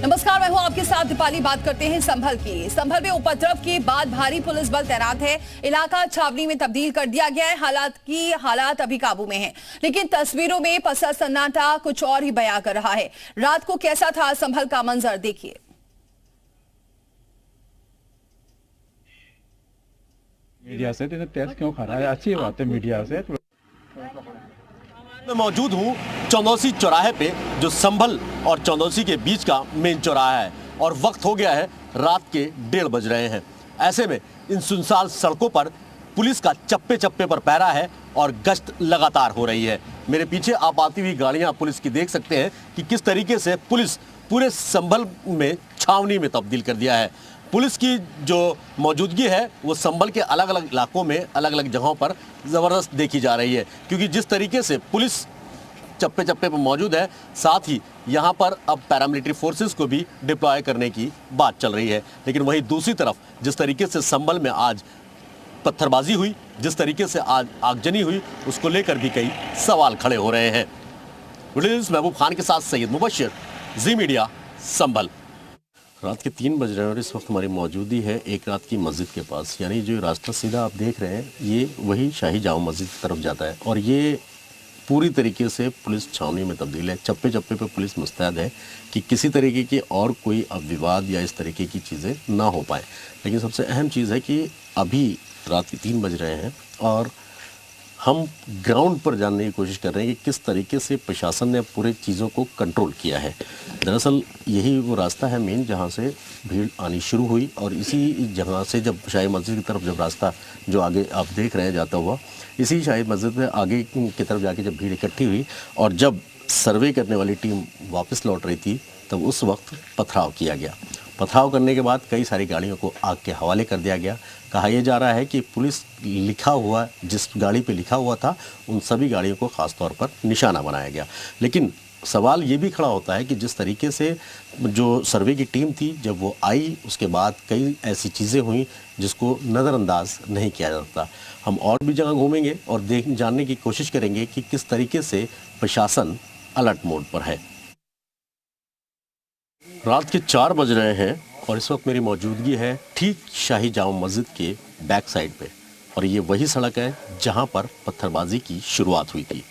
नमस्कार, मैं हूं आपके साथ दीपाली। बात करते हैं संभल की। संभल में उपद्रव के बाद भारी पुलिस बल तैनात है। इलाका छावनी में तब्दील कर दिया गया है। हालात अभी काबू में हैं, लेकिन तस्वीरों में पसरा सन्नाटा कुछ और ही बयां कर रहा है। रात को कैसा था संभल का मंजर, देखिए। मीडिया से टेस्ट क्यों खा रहा है? अच्छी बात है मीडिया से। मैं मौजूद हूँ चंदौसी चौराहे पे, जो संभल और चंदौसी के बीच का मेन चौराहा है, और वक्त हो गया है रात के 1:30 बज रहे हैं। ऐसे में इन सुनसान सड़कों पर पुलिस का चप्पे चप्पे पर पहरा है और गश्त लगातार हो रही है। मेरे पीछे आप आती हुई गाड़ियां पुलिस की देख सकते हैं कि किस तरीके से पुलिस पूरे संभल में छावनी में तब्दील कर दिया है। पुलिस की जो मौजूदगी है वो संभल के अलग अलग इलाकों में, अलग अलग जगहों पर ज़बरदस्त देखी जा रही है, क्योंकि जिस तरीके से पुलिस चप्पे चप्पे पर मौजूद है, साथ ही यहाँ पर अब पैरामिलिट्री फोर्सेस को भी डिप्लॉय करने की बात चल रही है। लेकिन वहीं दूसरी तरफ जिस तरीके से संभल में आज पत्थरबाजी हुई, जिस तरीके से आज आगजनी हुई, उसको लेकर भी कई सवाल खड़े हो रहे हैं। महबूब खान के साथ सैयद मुबशिर, जी मीडिया, संभल। रात के 3 बज रहे हैं और इस वक्त हमारी मौजूदी है एक रात की मस्जिद के पास। यानी जो रास्ता सीधा आप देख रहे हैं ये वही शाही जामा मस्जिद की तरफ जाता है, और ये पूरी तरीके से पुलिस छावनी में तब्दील है। चप्पे चप्पे पे पुलिस मुस्तैद है कि किसी तरीके की और कोई अब विवाद या इस तरीके की चीज़ें ना हो पाए। लेकिन सबसे अहम चीज़ है कि अभी रात के 3 बज रहे हैं और हम ग्राउंड पर जानने की कोशिश कर रहे हैं कि किस तरीके से प्रशासन ने पूरे चीज़ों को कंट्रोल किया है। दरअसल यही वो रास्ता है मेन जहाँ से भीड़ आनी शुरू हुई, और इसी जगह से जब शाही मस्जिद की तरफ जब रास्ता जो आगे आप देख रहे हैं जाता हुआ, इसी शाही मस्जिद में आगे की तरफ जाके जब भीड़ इकट्ठी हुई और जब सर्वे करने वाली टीम वापस लौट रही थी, तब उस वक्त पथराव किया गया। पथराव करने के बाद कई सारी गाड़ियों को आग के हवाले कर दिया गया। कहा यह जा रहा है कि पुलिस लिखा हुआ, जिस गाड़ी पे लिखा हुआ था, उन सभी गाड़ियों को ख़ास तौर पर निशाना बनाया गया। लेकिन सवाल ये भी खड़ा होता है कि जिस तरीके से जो सर्वे की टीम थी जब वो आई, उसके बाद कई ऐसी चीज़ें हुई जिसको नज़रअंदाज नहीं किया जा सकता। हम और भी जगह घूमेंगे और जानने की कोशिश करेंगे कि किस तरीके से प्रशासन अलर्ट मोड पर है। रात के 4 बज रहे हैं और इस वक्त मेरी मौजूदगी है ठीक शाही जामा मस्जिद के बैक साइड पे, और ये वही सड़क है जहां पर पत्थरबाजी की शुरुआत हुई थी।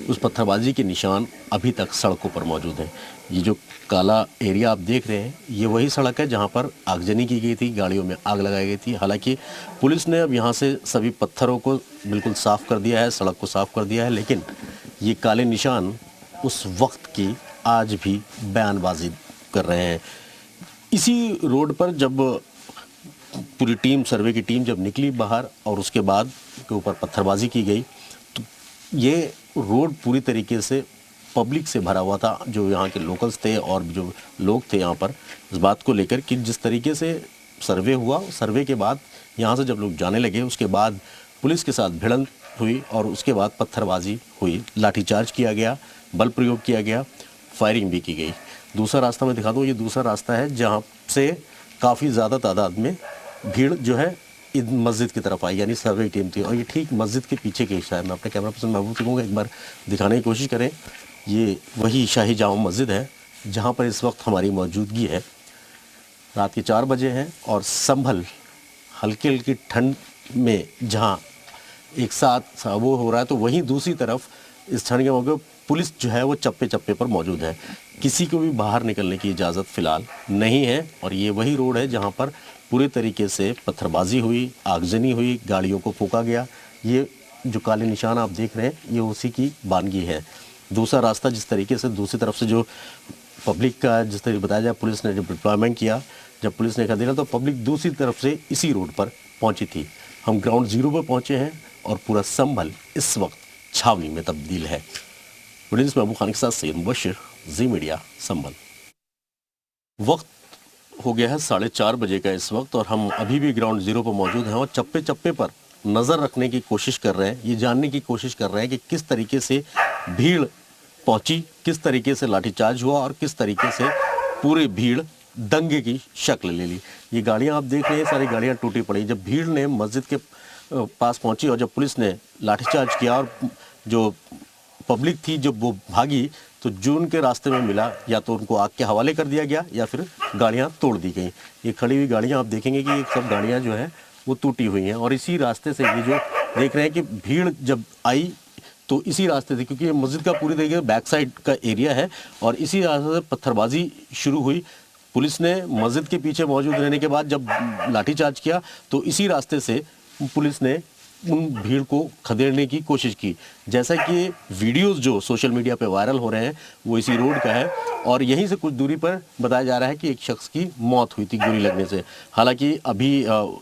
उस पत्थरबाजी के निशान अभी तक सड़कों पर मौजूद हैं। ये जो काला एरिया आप देख रहे हैं ये वही सड़क है जहां पर आगजनी की गई थी, गाड़ियों में आग लगाई गई थी। हालांकि पुलिस ने अब यहाँ से सभी पत्थरों को बिल्कुल साफ़ कर दिया है, सड़क को साफ़ कर दिया है, लेकिन ये काले निशान उस वक्त की आज भी बयानबाजी कर रहे हैं। इसी रोड पर जब पूरी टीम, सर्वे की टीम जब निकली बाहर और उसके बाद के ऊपर पत्थरबाजी की गई, तो ये रोड पूरी तरीके से पब्लिक से भरा हुआ था। जो यहाँ के लोकल्स थे और जो लोग थे यहाँ पर, इस बात को लेकर कि जिस तरीके से सर्वे हुआ, सर्वे के बाद यहाँ से जब लोग जाने लगे, उसके बाद पुलिस के साथ भिड़ंत हुई और उसके बाद पत्थरबाजी हुई, लाठीचार्ज किया गया, बल प्रयोग किया गया, फायरिंग भी की गई। दूसरा रास्ता मैं दिखा दूँ, ये दूसरा रास्ता है जहाँ से काफ़ी ज़्यादा तादाद में भीड़ जो है ईद मस्जिद की तरफ आई, यानी सर्वे टीम थी, और ये ठीक मस्जिद के पीछे के हिस्सा है। मैं अपने कैमरा पर्सन महबूब से कहूँगा एक बार दिखाने की कोशिश करें। ये वही शाही जामा मस्जिद है जहाँ पर इस वक्त हमारी मौजूदगी है। रात के 4 बजे हैं और संभल हल्की हल्की ठंड में जहाँ एक साथ वो हो रहा है, तो वहीं दूसरी तरफ इस ठंड के मौके पुलिस जो है वो चप्पे चप्पे पर मौजूद है। किसी को भी बाहर निकलने की इजाज़त फ़िलहाल नहीं है, और ये वही रोड है जहाँ पर पूरे तरीके से पत्थरबाजी हुई, आगजनी हुई, गाड़ियों को फूंका गया। ये जो काले निशान आप देख रहे हैं ये उसी की बानगी है। दूसरा रास्ता जिस तरीके से दूसरी तरफ से जो पब्लिक का जिस तरीके बताया जाए, पुलिस ने जब डिप्लॉयमेंट किया, जब पुलिस ने कर दिया तो पब्लिक दूसरी तरफ से इसी रोड पर पहुँची थी। हम ग्राउंड ज़ीरो पर पहुँचे हैं और पूरा संभल इस वक्त छावनी में तब्दील है। महबूब खान के साथ सैयद मुबशिर, जी मीडिया, संभल। वक्त हो गया है 4:30 बजे का इस वक्त, और हम अभी भी ग्राउंड ज़ीरो पर मौजूद हैं और चप्पे चप्पे पर नज़र रखने की कोशिश कर रहे हैं, ये जानने की कोशिश कर रहे हैं कि किस तरीके से भीड़ पहुंची, किस तरीके से लाठीचार्ज हुआ और किस तरीके से पूरी भीड़ दंगे की शक्ल ले ली। ये गाड़ियां आप देख रहे हैं, सारी गाड़ियां टूटी पड़ी। जब भीड़ ने मस्जिद के पास पहुंची और जब पुलिस ने लाठीचार्ज किया और जो पब्लिक थी जब वो भागी, तो तो जो उनके रास्ते में मिला या तो उनको आग के हवाले कर दिया गया या फिर गाड़ियां तोड़ दी गई। ये खड़ी हुई गाड़ियां आप देखेंगे कि ये सब गाड़ियां जो है वो टूटी हुई हैं और इसी रास्ते से ये जो देख रहे हैं कि भीड़ जब आई तो इसी रास्ते से, क्योंकि ये मस्जिद का पूरी तरीके से बैक साइड का एरिया है और इसी रास्ते से पत्थरबाजी शुरू हुई। पुलिस ने मस्जिद के पीछे मौजूद रहने के बाद जब लाठीचार्ज किया तो इसी रास्ते से पुलिस ने उन भीड़ को खदेड़ने की कोशिश की। जैसा कि वीडियोस जो सोशल मीडिया पे वायरल हो रहे हैं वो इसी रोड का है और यहीं से कुछ दूरी पर बताया जा रहा है कि एक शख्स की मौत हुई थी गोली लगने से। हालांकि अभी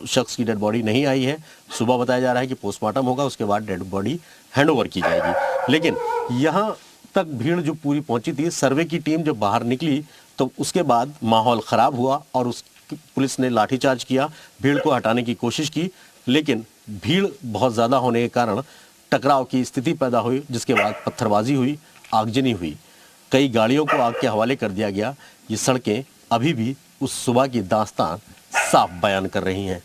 शख्स की डेड बॉडी नहीं आई है, सुबह बताया जा रहा है कि पोस्टमार्टम होगा, उसके बाद डेड बॉडी हैंडओवर की जाएगी। लेकिन यहाँ तक भीड़ जो पूरी पहुंची थी, सर्वे की टीम जब बाहर निकली तो उसके बाद माहौल ख़राब हुआ और पुलिस ने लाठीचार्ज किया, भीड़ को हटाने की कोशिश की, लेकिन भीड़ बहुत ज़्यादा होने के कारण टकराव की स्थिति पैदा हुई, जिसके बाद पत्थरबाजी हुई, आगजनी हुई, कई गाड़ियों को आग के हवाले कर दिया गया। ये सड़कें अभी भी उस सुबह की दास्तान साफ बयान कर रही हैं।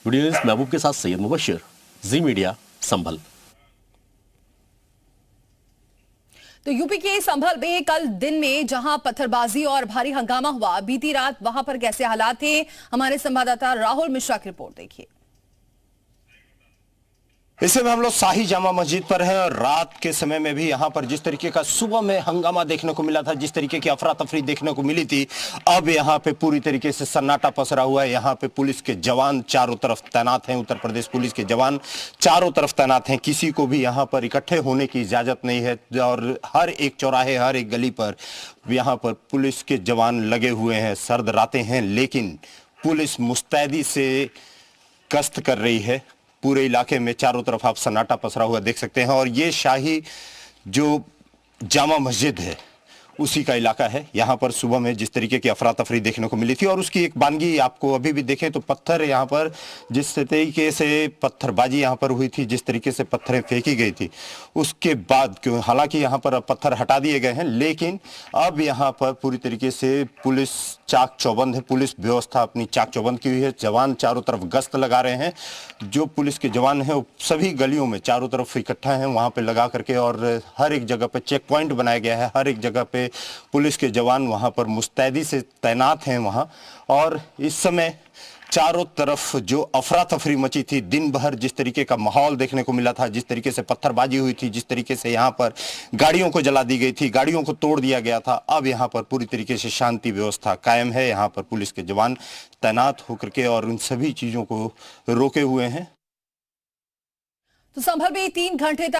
वीडियो जर्नलिस्ट महबूब के साथ सैयद मुबशिर, जी मीडिया, संभल। तो यूपी के संभल में कल दिन में जहां पत्थरबाजी और भारी हंगामा हुआ, बीती रात वहां पर कैसे हालात थे, हमारे संवाददाता राहुल मिश्रा की रिपोर्ट देखिए। इस समय हम लोग शाही जामा मस्जिद पर हैं और रात के समय में भी यहाँ पर जिस तरीके का सुबह में हंगामा देखने को मिला था, जिस तरीके की अफरा तफरी देखने को मिली थी, अब यहाँ पे पूरी तरीके से सन्नाटा पसरा हुआ है। यहाँ पे पुलिस के जवान चारों तरफ तैनात हैं, उत्तर प्रदेश पुलिस के जवान चारों तरफ तैनात हैं। किसी को भी यहाँ पर इकट्ठे होने की इजाजत नहीं है और हर एक चौराहे, हर एक गली पर यहाँ पर पुलिस के जवान लगे हुए हैं। सर्द रातें हैं लेकिन पुलिस मुस्तैदी से गश्त कर रही है। पूरे इलाके में चारों तरफ आप सन्नाटा पसरा हुआ देख सकते हैं और ये शाही जो जामा मस्जिद है उसी का इलाका है। यहाँ पर सुबह में जिस तरीके की अफरा तफरी देखने को मिली थी और उसकी एक वानगी आपको अभी भी देखें तो पत्थर यहाँ पर जिस तरीके से पत्थरबाजी यहाँ पर हुई थी, जिस तरीके से पत्थरें फेंकी गई थी, उसके बाद क्यों हालांकि यहाँ पर पत्थर हटा दिए गए हैं लेकिन अब यहाँ पर पूरी तरीके से पुलिस चाक चौबंद है। पुलिस व्यवस्था अपनी चाक चौबंद की हुई है। जवान चारों तरफ गश्त लगा रहे हैं। जो पुलिस के जवान हैं वो सभी गलियों में चारों तरफ इकट्ठा हैं वहाँ पे लगा करके और हर एक जगह पे चेक पॉइंट बनाया गया है। हर एक जगह पे पुलिस के जवान वहाँ पर मुस्तैदी से तैनात हैं वहाँ। और इस समय चारों तरफ जो अफरा तफरी मची थी, दिन भर जिस तरीके का माहौल देखने को मिला था, जिस तरीके से पत्थरबाजी हुई थी, जिस तरीके से यहाँ पर गाड़ियों को जला दी गई थी, गाड़ियों को तोड़ दिया गया था, अब यहाँ पर पूरी तरीके से शांति व्यवस्था कायम है। यहाँ पर पुलिस के जवान तैनात होकर के और उन सभी चीजों को रोके हुए हैं। तो संभल में 3 घंटे तक